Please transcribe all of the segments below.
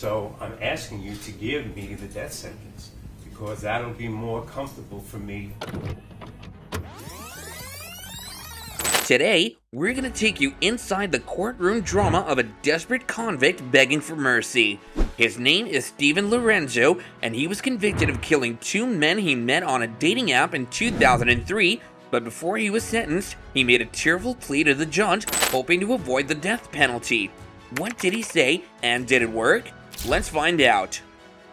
So I'm asking you to give me the death sentence because that'll be more comfortable for me. Today, we're going to take you inside the courtroom drama of a desperate convict begging for mercy. His name is Steven Lorenzo, and he was convicted of killing two men he met on a dating app in 2003, but before he was sentenced, he made a tearful plea to the judge, hoping to avoid the death penalty. What did he say, and did it work? Let's find out.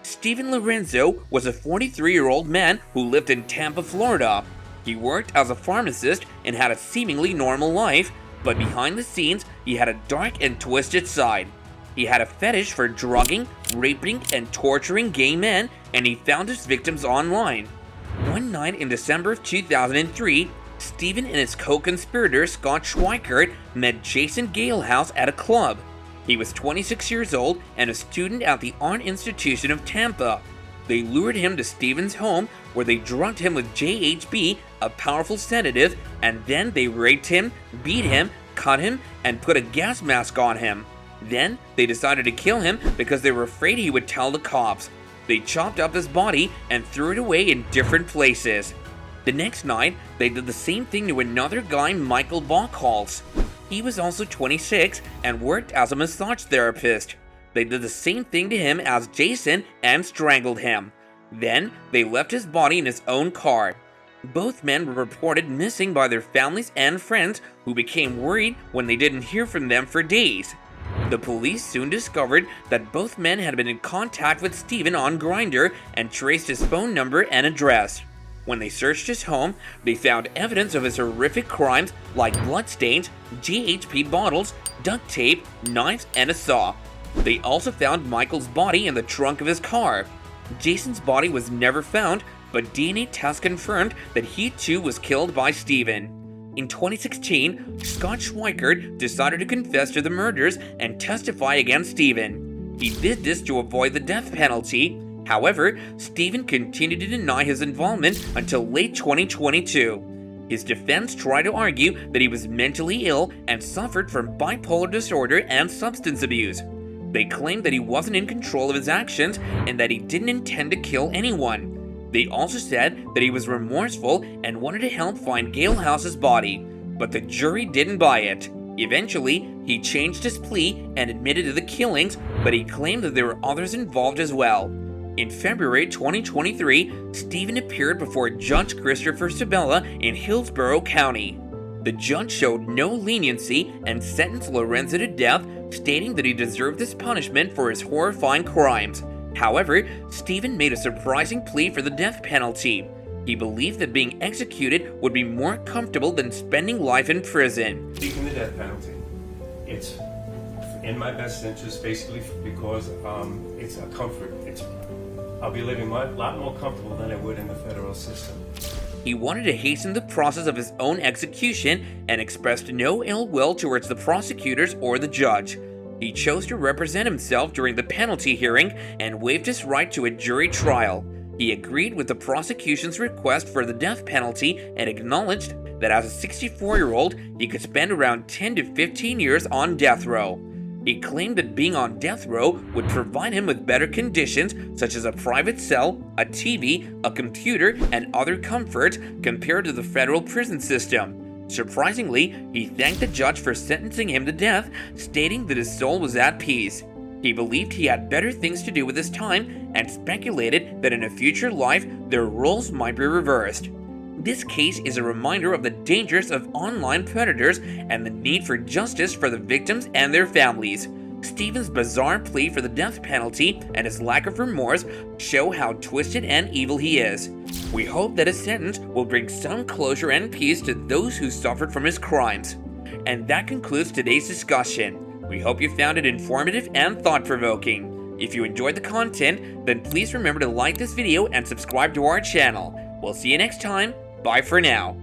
Steven Lorenzo was a 43-year-old man who lived in Tampa, Florida. He worked as a pharmacist and had a seemingly normal life, but behind the scenes, he had a dark and twisted side. He had a fetish for drugging, raping, and torturing gay men, and he found his victims online. One night in December of 2003, Steven and his co-conspirator Scott Schweikert met Jason Galehouse at a club. He was 26 years old and a student at the Art Institution of Tampa. They lured him to Steven's home, where they drugged him with JHB, a powerful sedative, and then they raped him, beat him, cut him, and put a gas mask on him. Then, they decided to kill him because they were afraid he would tell the cops. They chopped up his body and threw it away in different places. The next night, they did the same thing to another guy, Michael Bachholz. He was also 26 and worked as a massage therapist. They did the same thing to him as Jason and strangled him. Then, they left his body in his own car. Both men were reported missing by their families and friends, who became worried when they didn't hear from them for days. The police soon discovered that both men had been in contact with Steven on Grindr and traced his phone number and address. When they searched his home, they found evidence of his horrific crimes like bloodstains, GHB bottles, duct tape, knives, and a saw. They also found Michael's body in the trunk of his car. Jason's body was never found, but DNA tests confirmed that he too was killed by Steven. In 2016, Scott Schweikert decided to confess to the murders and testify against Steven. He did this to avoid the death penalty. However, Steven continued to deny his involvement until late 2022. His defense tried to argue that he was mentally ill and suffered from bipolar disorder and substance abuse. They claimed that he wasn't in control of his actions and that he didn't intend to kill anyone. They also said that he was remorseful and wanted to help find Galehouse's body, but the jury didn't buy it. Eventually, he changed his plea and admitted to the killings, but he claimed that there were others involved as well. In February 2023, Steven appeared before Judge Christopher Sabella in Hillsborough County. The judge showed no leniency and sentenced Lorenzo to death, stating that he deserved this punishment for his horrifying crimes. However, Steven made a surprising plea for the death penalty. He believed that being executed would be more comfortable than spending life in prison. Seeking the death penalty, it's in my best interest, basically because it's a comfort. I'll be living a lot more comfortable than I would in the federal system. He wanted to hasten the process of his own execution and expressed no ill will towards the prosecutors or the judge. He chose to represent himself during the penalty hearing and waived his right to a jury trial. He agreed with the prosecution's request for the death penalty and acknowledged that as a 64-year-old, he could spend around 10 to 15 years on death row. He claimed that being on death row would provide him with better conditions such as a private cell, a TV, a computer, and other comforts compared to the federal prison system. Surprisingly, he thanked the judge for sentencing him to death, stating that his soul was at peace. He believed he had better things to do with his time and speculated that in a future life their roles might be reversed. This case is a reminder of the dangers of online predators and the need for justice for the victims and their families. Steven's bizarre plea for the death penalty and his lack of remorse show how twisted and evil he is. We hope that his sentence will bring some closure and peace to those who suffered from his crimes. And that concludes today's discussion. We hope you found it informative and thought-provoking. If you enjoyed the content, then please remember to like this video and subscribe to our channel. We'll see you next time. Bye for now.